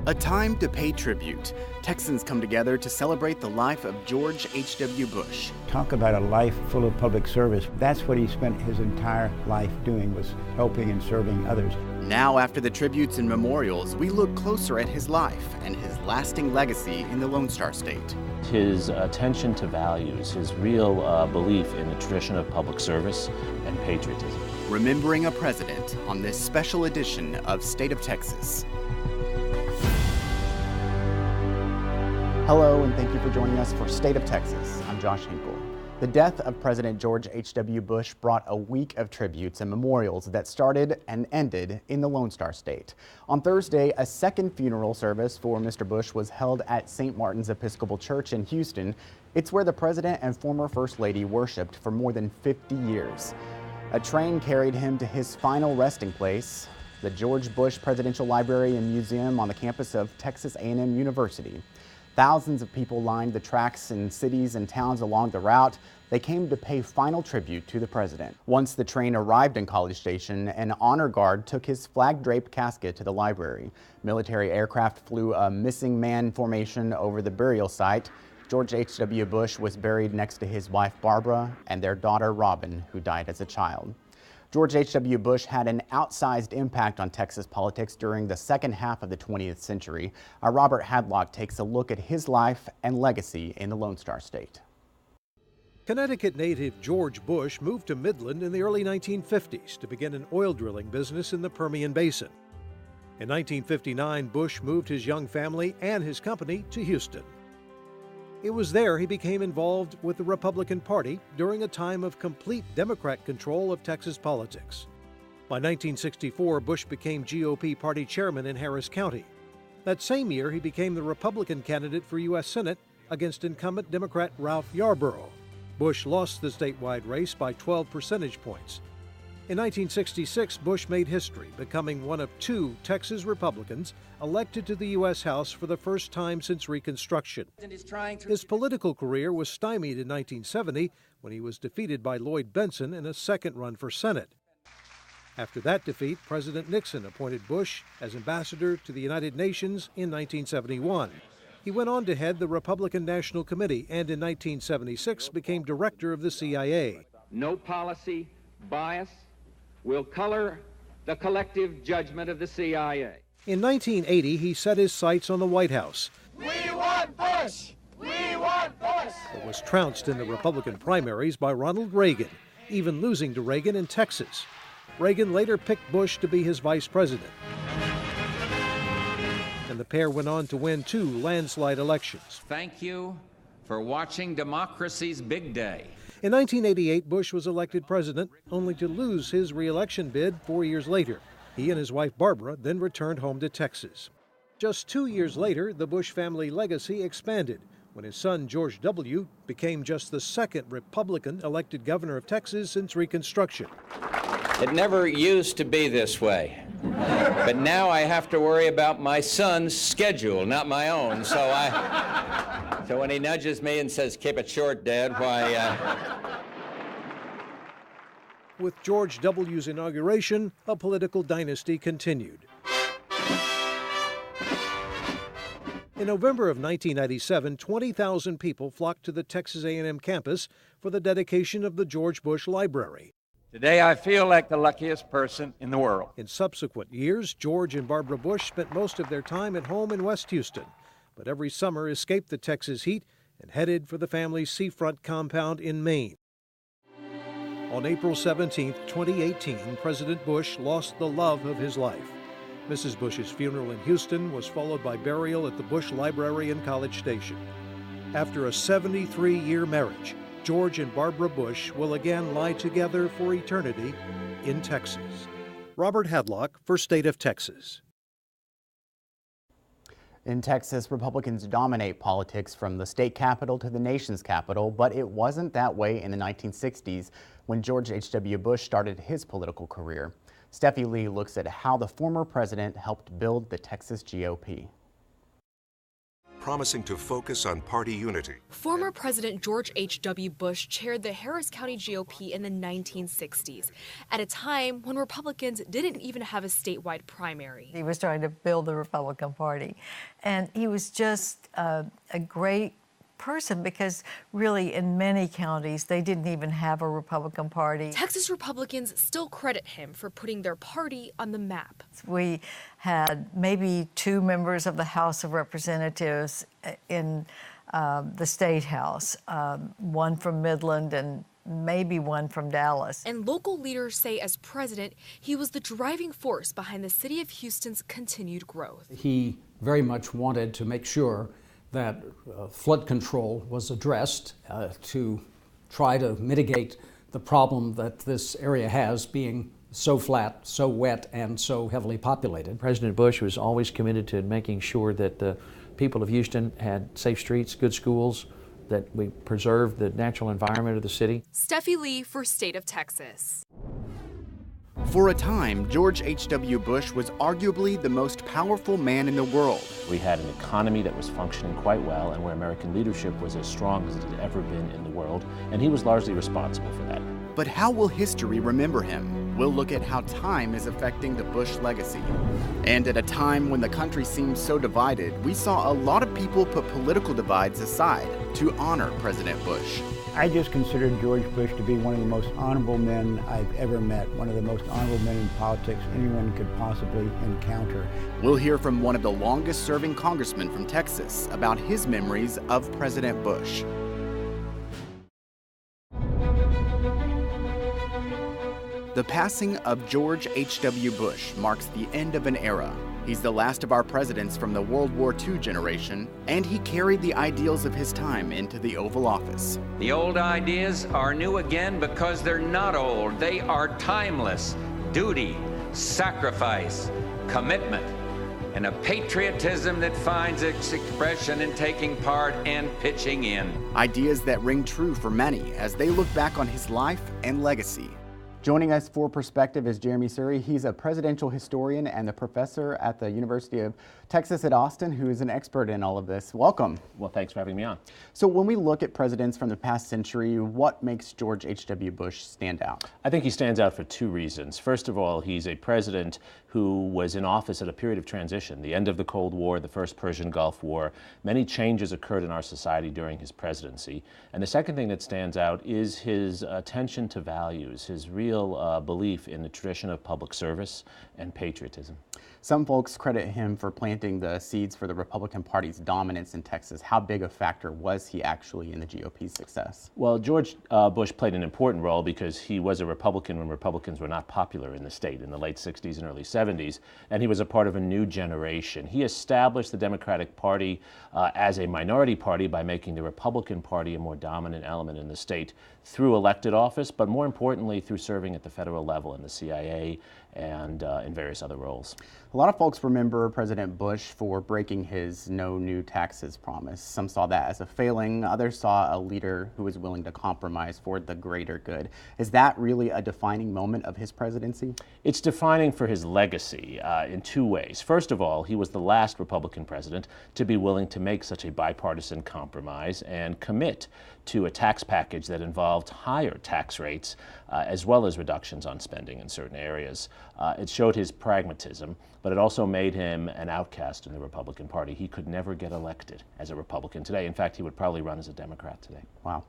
A time to pay tribute. Texans come together to celebrate the life of George H.W. Bush. Talk about a life full of public service. That's what he spent his entire life doing, was helping and serving others. Now, after the tributes and memorials, we look closer at his life and his lasting legacy in the Lone Star State. His attention to values, his real belief in the tradition of public service and patriotism. Remembering a president on this special edition of State of Texas. Hello, and thank you for joining us for State of Texas. I'm Josh Hinkle. The death of President George H.W. Bush brought a week of tributes and memorials that started and ended in the Lone Star State. On Thursday, a second funeral service for Mr. Bush was held at St. Martin's Episcopal Church in Houston. It's where the president and former First Lady worshiped for more than 50 years. A train carried him to his final resting place, the George Bush Presidential Library and Museum on the campus of Texas A&M University. Thousands of people lined the tracks in cities and towns along the route. They came to pay final tribute to the president. Once the train arrived in College Station, an honor guard took his flag-draped casket to the library. Military aircraft flew a missing man formation over the burial site. George H.W. Bush was buried next to his wife Barbara and their daughter Robin, who died as a child. George H.W. Bush had an outsized impact on Texas politics during the second half of the 20th century. Our Robert Hadlock takes a look at his life and legacy in the Lone Star State. Connecticut native George Bush moved to Midland in the early 1950s to begin an oil drilling business in the Permian Basin. In 1959, Bush moved his young family and his company to Houston. It was there he became involved with the Republican Party during a time of complete Democrat control of Texas politics. By 1964, Bush became GOP party chairman in Harris County. That same year, he became the Republican candidate for U.S. Senate against incumbent Democrat Ralph Yarborough. Bush lost the statewide race by 12 percentage points. In 1966, Bush made history, becoming one of two Texas Republicans elected to the U.S. House for the first time since Reconstruction. His political career was stymied in 1970 when he was defeated by Lloyd Bentsen in a second run for Senate. After that defeat, President Nixon appointed Bush as ambassador to the United Nations in 1971. He went on to head the Republican National Committee and in 1976 became director of the CIA. No policy bias will color the collective judgment of the CIA. In 1980, he set his sights on the White House. We want Bush! We want Bush! But was trounced in the Republican primaries by Ronald Reagan, even losing to Reagan in Texas. Reagan later picked Bush to be his vice president. And the pair went on to win two landslide elections. Thank you for watching democracy's big day. In 1988, Bush was elected president, only to lose his re-election bid 4 years later. He and his wife Barbara then returned home to Texas. Just 2 years later, the Bush family legacy expanded when his son George W. became just the second Republican elected governor of Texas since Reconstruction. It never used to be this way, but now I have to worry about my son's schedule, not my own. So when he nudges me and says, "Keep it short, Dad," With George W.'s inauguration, a political dynasty continued. In November of 1997, 20,000 people flocked to the Texas A&M campus for the dedication of the George Bush Library. Today I feel like the luckiest person in the world. In subsequent years, George and Barbara Bush spent most of their time at home in West Houston, but every summer escaped the Texas heat and headed for the family's seafront compound in Maine. On April 17, 2018, President Bush lost the love of his life. Mrs. Bush's funeral in Houston was followed by burial at the Bush Library in College Station. After a 73-year marriage, George and Barbara Bush will again lie together for eternity in Texas. Robert Hadlock for State of Texas. In Texas, Republicans dominate politics from the state capitol to the nation's capital, but it wasn't that way in the 1960s when George H.W. Bush started his political career. Steffi Lee looks at how the former president helped build the Texas GOP. promising to focus on party unity. Former President George H.W. Bush chaired the Harris County GOP in the 1960s, at a time when Republicans didn't even have a statewide primary. He was trying to build the Republican Party, and he was just a great person because really in many counties they didn't even have a Republican Party. Texas Republicans still credit him for putting their party on the map. We had maybe 2 members of the House of Representatives in the State House, one from Midland and maybe one from Dallas. And local leaders say as president, he was the driving force behind the city of Houston's continued growth. He very much wanted to make sure that flood control was addressed to try to mitigate the problem that this area has, being so flat, so wet, and so heavily populated. President Bush was always committed to making sure that the people of Houston had safe streets, good schools, that we preserved the natural environment of the city. Steffi Lee for State of Texas. For a time, George H.W. Bush was arguably the most powerful man in the world. We had an economy that was functioning quite well and where American leadership was as strong as it had ever been in the world, and he was largely responsible for that. But how will history remember him? We'll look at how time is affecting the Bush legacy. And at a time when the country seemed so divided, we saw a lot of people put political divides aside to honor President Bush. I just considered George Bush to be one of the most honorable men I've ever met, one of the most honorable men in politics anyone could possibly encounter. We'll hear from one of the longest-serving congressmen from Texas about his memories of President Bush. The passing of George H.W. Bush marks the end of an era. He's the last of our presidents from the World War II generation, and he carried the ideals of his time into the Oval Office. The old ideas are new again because they're not old. They are timeless. Duty, sacrifice, commitment, and a patriotism that finds its expression in taking part and pitching in. Ideas that ring true for many as they look back on his life and legacy. Joining us for Perspective is Jeremy Surrey. He's a presidential historian and the professor at the University of Texas at Austin, who is an expert in all of this. Welcome. Well, thanks for having me on. So when we look at presidents from the past century, what makes George H.W. Bush stand out? I think he stands out for 2 reasons. First of all, he's a president who was in office at a period of transition, the end of the Cold War, the first Persian Gulf War. Many changes occurred in our society during his presidency. And the second thing that stands out is his attention to values, his real belief in the tradition of public service and patriotism. Some folks credit him for planting the seeds for the Republican Party's dominance in Texas. How big a factor was he actually in the GOP's success? Well, George Bush played an important role because he was a Republican when Republicans were not popular in the state in the late 60s and early 70s, and he was a part of a new generation. He established the Democratic Party as a minority party by making the Republican Party a more dominant element in the state through elected office, but more importantly through serving at the federal level in the CIA and in various other roles. A lot of folks remember President Bush for breaking his no new taxes promise. Some saw that as a failing. Others saw a leader who was willing to compromise for the greater good. Is that really a defining moment of his presidency? It's defining for his legacy in 2 ways. First of all, he was the last Republican president to be willing to make such a bipartisan compromise and commit to a tax package that involved higher tax rates as well as reductions on spending in certain areas. It showed his pragmatism, but it also made him an outcast in the Republican Party. He could never get elected as a Republican today. In fact, he would probably run as a Democrat today. Wow.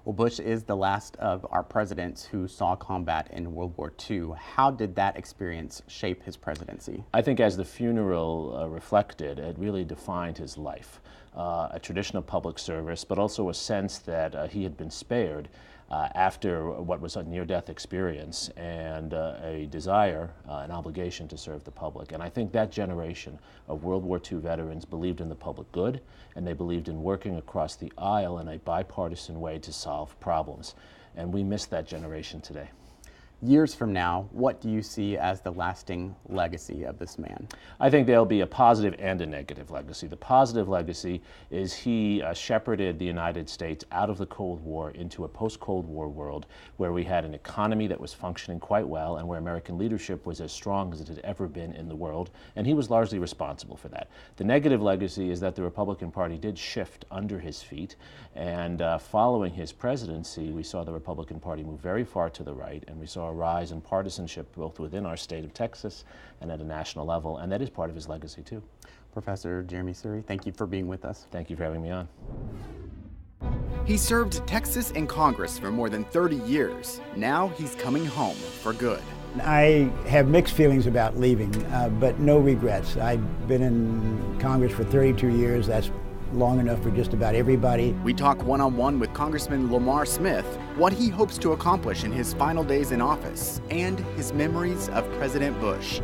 Well, Bush is the last of our presidents who saw combat in World War II. How did that experience shape his presidency? I think as the funeral reflected, it really defined his life. A tradition of public service, but also a sense that he had been spared after what was a near-death experience and a desire, an obligation to serve the public. And I think that generation of World War II veterans believed in the public good, and they believed in working across the aisle in a bipartisan way to solve problems. And we miss that generation today. Years from now, what do you see as the lasting legacy of this man? I think there'll be a positive and a negative legacy. The positive legacy is he shepherded the United States out of the Cold War into a post-Cold War world where we had an economy that was functioning quite well and where American leadership was as strong as it had ever been in the world, and he was largely responsible for that. The negative legacy is that the Republican Party did shift under his feet, and following his presidency, we saw the Republican Party move very far to the right, and we saw a rise in partisanship both within our state of Texas and at a national level, and that is part of his legacy too. Professor Jeremy Suri, thank you for being with us. Thank you for having me on. He served Texas in Congress for more than 30 years. Now he's coming home for good. I have mixed feelings about leaving, but no regrets. I've been in Congress for 32 years. That's long enough for just about everybody. We talk one-on-one with Congressman Lamar Smith, what he hopes to accomplish in his final days in office, and his memories of President Bush.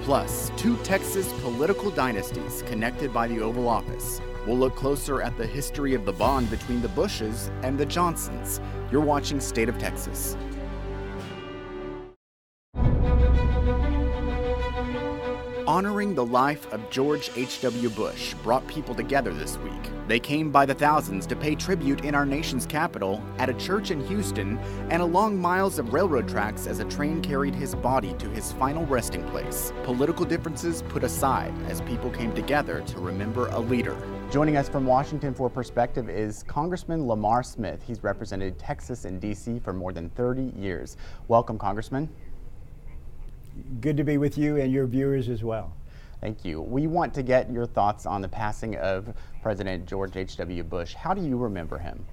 Plus, 2 Texas political dynasties connected by the Oval Office. We'll look closer at the history of the bond between the Bushes and the Johnsons. You're watching State of Texas. Honoring the life of George H.W. Bush brought people together this week. They came by the thousands to pay tribute in our nation's capital, at a church in Houston, and along miles of railroad tracks as a train carried his body to his final resting place. Political differences put aside as people came together to remember a leader. Joining us from Washington for Perspective is Congressman Lamar Smith. He's represented Texas and D.C. for more than 30 years. Welcome, Congressman. Good to be with you and your viewers as well. Thank you. We want to get your thoughts on the passing of President George H.W. Bush. How do you remember him?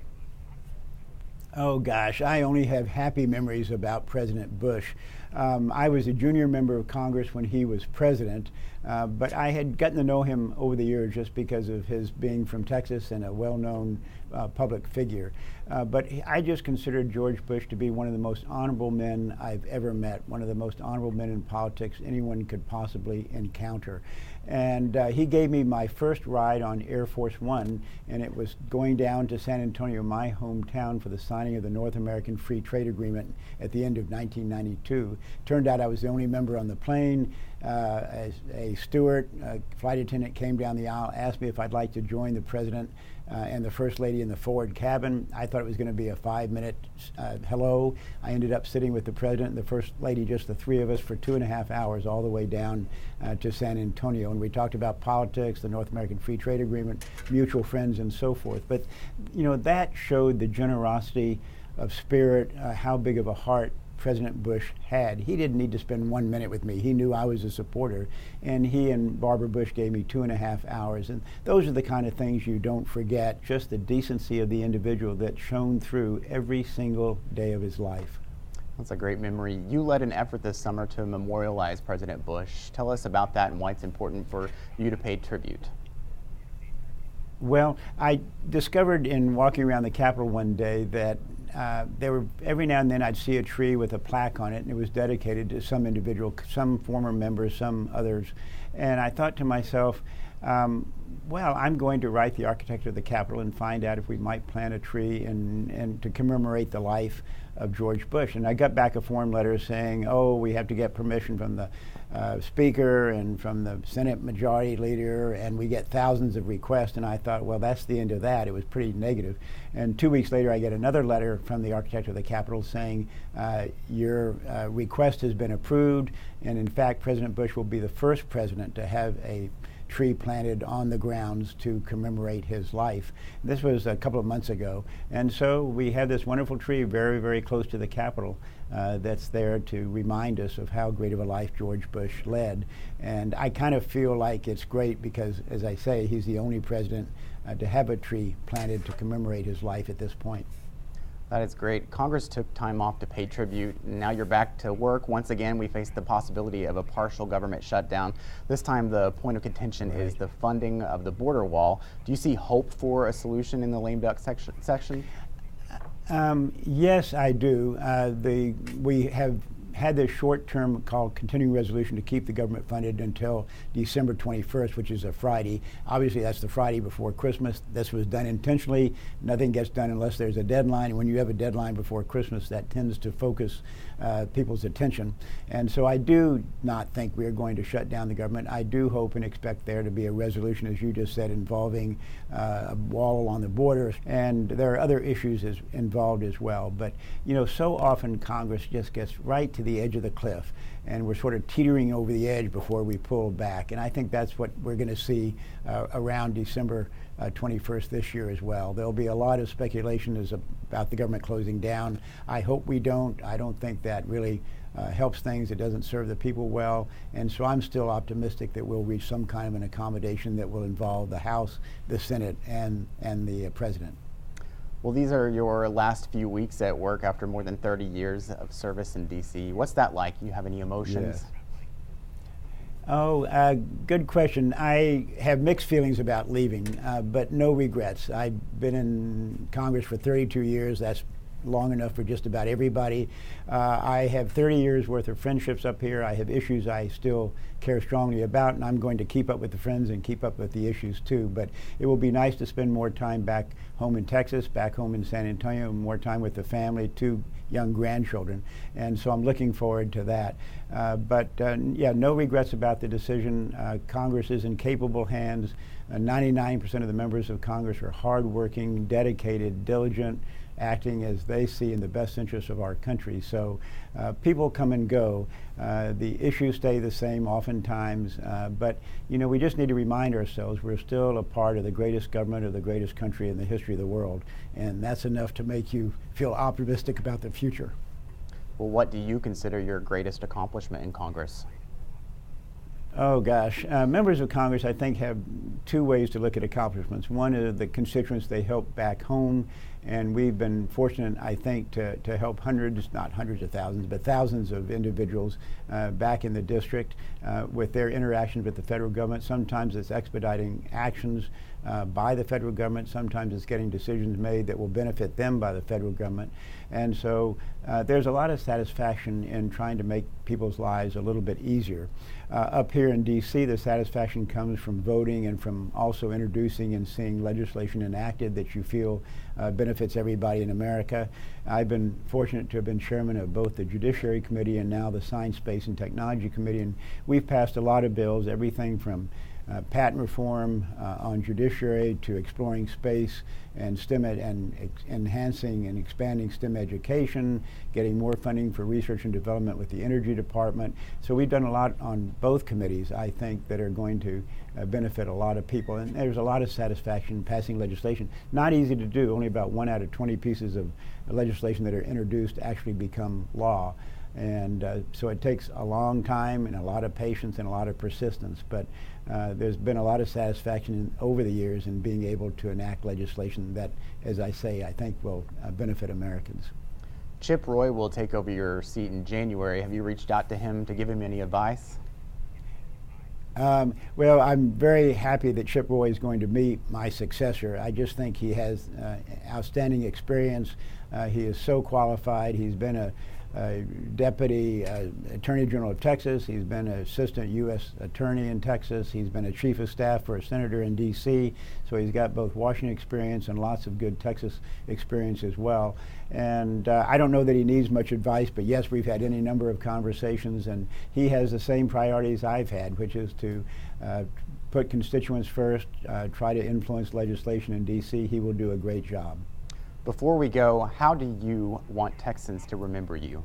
Oh gosh, I only have happy memories about President Bush. I was a junior member of Congress when he was president, but I had gotten to know him over the years just because of his being from Texas and a well-known public figure. But I just considered George Bush to be one of the most honorable men I've ever met, one of the most honorable men in politics anyone could possibly encounter. And he gave me my first ride on Air Force One, and it was going down to San Antonio, my hometown, for the signing of the North American Free Trade Agreement at the end of 1992. Turned out I was the only member on the plane. As a steward, a flight attendant came down the aisle, asked me if I'd like to join the president and the first lady in the forward cabin. I thought it was going to be a 5-minute hello. I ended up sitting with the president and the first lady, just the 3 of us, for 2.5 hours all the way down to San Antonio. And we talked about politics, the North American Free Trade Agreement, mutual friends, and so forth. But, you know, that showed the generosity of spirit, how big of a heart President Bush had. He didn't need to spend 1 minute with me. He knew I was a supporter, and he and Barbara Bush gave me 2.5 hours. And those are the kind of things you don't forget, just the decency of the individual that shone through every single day of his life. That's a great memory. You led an effort this summer to memorialize President Bush. Tell us about that and why it's important for you to pay tribute. Well, I discovered in walking around the Capitol one day that there were, every now and then I'd see a tree with a plaque on it, and it was dedicated to some individual, some former members, some others. And I thought to myself, well, I'm going to write the architect of the Capitol and find out if we might plant a tree and to commemorate the life of George Bush. And I got back a form letter saying, oh, we have to get permission from the Speaker and from the Senate Majority Leader, and we get thousands of requests. And I thought, well, that's the end of that. It was pretty negative. And 2 weeks later, I get another letter from the architect of the Capitol saying, your request has been approved, and in fact, President Bush will be the first president to have a tree planted on the grounds to commemorate his life. This was a couple of months ago, and so we have this wonderful tree very, very close to the Capitol that's there to remind us of how great of a life George Bush led. And I kind of feel like it's great because, as I say, he's the only president to have a tree planted to commemorate his life at this point. That is great. Congress took time off to pay tribute, and now you're back to work. Once again, we face the possibility of a partial government shutdown. This time, the point of contention is the funding of the border wall. Do you see hope for a solution in the lame duck section? Yes, I do. We have had this short term called continuing resolution to keep the government funded until December 21st, which is a Friday. Obviously, that's the Friday before Christmas. This was done intentionally. Nothing gets done unless there's a deadline. And when you have a deadline before Christmas, that tends to focus people's attention. And so I do not think we are going to shut down the government. I do hope and expect there to be a resolution, as you just said, involving a wall along the border. And there are other issues involved as well. But, you know, so often Congress just gets right to the edge of the cliff, and we're sort of teetering over the edge before we pull back. And I think that's what we're going to see around December 21st this year as well. There'll be a lot of speculation about the government closing down. I hope we don't. I don't think that really helps things. It doesn't serve the people well. And so I'm still optimistic that we'll reach some kind of an accommodation that will involve the House, the Senate, and the President. Well, these are your last few weeks at work after more than 30 years of service in D.C. What's that like? You have any emotions? Yes. Oh, good question. I have mixed feelings about leaving, but no regrets. I've been in Congress for 32 years. That's long enough for just about everybody. I have 30 years worth of friendships up here. I have issues I still care strongly about, and I'm going to keep up with the friends and keep up with the issues too. But it will be nice to spend more time back home in Texas, back home in San Antonio, more time with the family, 2 young grandchildren. And so I'm looking forward to that. Yeah, no regrets about the decision. Congress is in capable hands. 99% of the members of Congress are hardworking, dedicated, diligent, acting as they see in the best interest of our country. So people come and go. The issues stay the same oftentimes, but you know, we just need to remind ourselves we're still a part of the greatest government of the greatest country in the history of the world, and that's enough to make you feel optimistic about the future. Well, what do you consider your greatest accomplishment in Congress? Oh gosh, members of Congress, I think, have 2 ways to look at accomplishments. One is the constituents they help back home, and we've been fortunate, I think, to help hundreds, not hundreds of thousands, but thousands of individuals back in the district with their interactions with the federal government. Sometimes it's expediting actions by the federal government. Sometimes it's getting decisions made that will benefit them by the federal government. And so there's a lot of satisfaction in trying to make people's lives a little bit easier. Up here in D.C., the satisfaction comes from voting and from also introducing and seeing legislation enacted that you feel benefits everybody in America. I've been fortunate to have been chairman of both the Judiciary Committee and now the Science, Space, and Technology Committee, and we've passed a lot of bills, everything from patent reform on judiciary to exploring space and STEM and enhancing and expanding STEM education, getting more funding for research and development with the Energy Department. So we've done a lot on both committees, I think, that are going to benefit a lot of people. And there's a lot of satisfaction in passing legislation. Not easy to do. Only about 1 out of 20 pieces of legislation that are introduced actually become law. And so it takes a long time and a lot of patience and a lot of persistence, but there's been a lot of satisfaction over the years in being able to enact legislation that, as I say, I think will benefit Americans. Chip Roy will take over your seat in January. Have you reached out to him to give him any advice? Well, I'm very happy that Chip Roy is going to be my successor. I just think he has outstanding experience. He is so qualified. He's been a Deputy Attorney General of Texas. He's been an Assistant U.S. Attorney in Texas. He's been a Chief of Staff for a Senator in D.C. So he's got both Washington experience and lots of good Texas experience as well. And I don't know that he needs much advice, but yes, we've had any number of conversations, and he has the same priorities I've had, which is to put constituents first, try to influence legislation in D.C. He will do a great job. Before we go, how do you want Texans to remember you?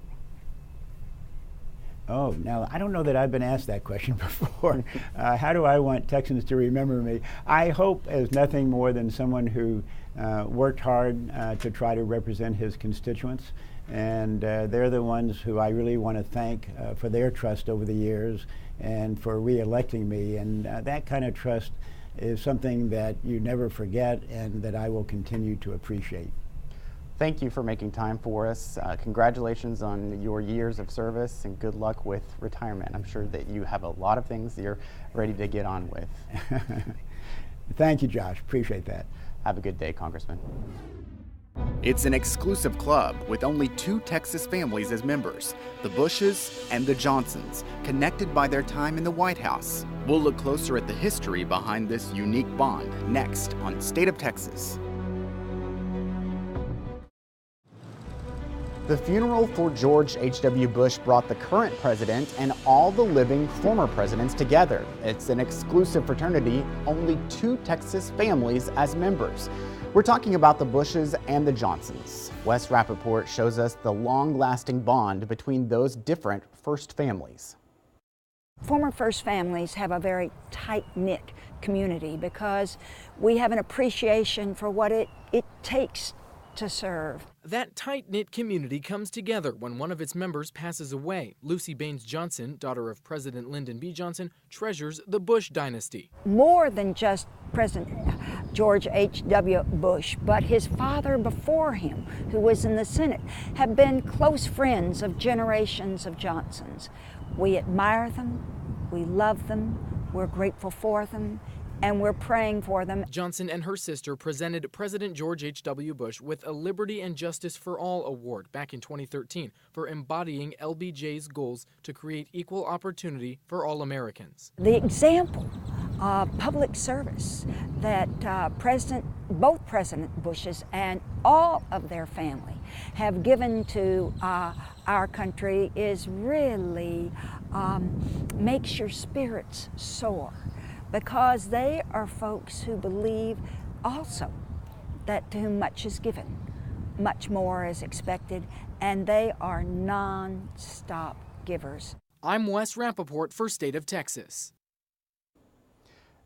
Oh, now, I don't know that I've been asked that question before. How do I want Texans to remember me? I hope as nothing more than someone who worked hard to try to represent his constituents. And they're the ones who I really want to thank for their trust over the years and for re-electing me. And that kind of trust is something that you never forget and that I will continue to appreciate. Thank you for making time for us. Congratulations on your years of service and good luck with retirement. I'm sure that you have a lot of things that you're ready to get on with. Thank you, Josh. Appreciate that. Have a good day, Congressman. It's an exclusive club with only 2 Texas families as members, the Bushes and the Johnsons, connected by their time in the White House. We'll look closer at the history behind this unique bond next on State of Texas. The funeral for George H.W. Bush brought the current president and all the living former presidents together. It's an exclusive fraternity, only 2 Texas families as members. We're talking about the Bushes and the Johnsons. Wes Rappaport shows us the long-lasting bond between those different first families. Former first families have a very tight-knit community because we have an appreciation for what it takes to serve. That tight-knit community comes together when one of its members passes away. Lucy Baines Johnson, daughter of President Lyndon B. Johnson, treasures the Bush dynasty. More than just President George H.W. Bush, but his father before him, who was in the Senate, have been close friends of generations of Johnsons. We admire them, we love them, we're grateful for them, and we're praying for them. Johnson and her sister presented President George H.W. Bush with a Liberty and Justice for All award back in 2013 for embodying LBJ's goals to create equal opportunity for all Americans. The example of public service that both President Bushes and all of their family have given to our country is really makes your spirits soar, because they are folks who believe also that to whom much is given, much more is expected, and they are non-stop givers. I'm Wes Rappaport for State of Texas.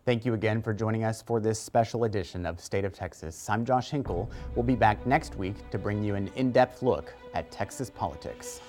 Thank you again for joining us for this special edition of State of Texas. I'm Josh Hinkle. We'll be back next week to bring you an in-depth look at Texas politics.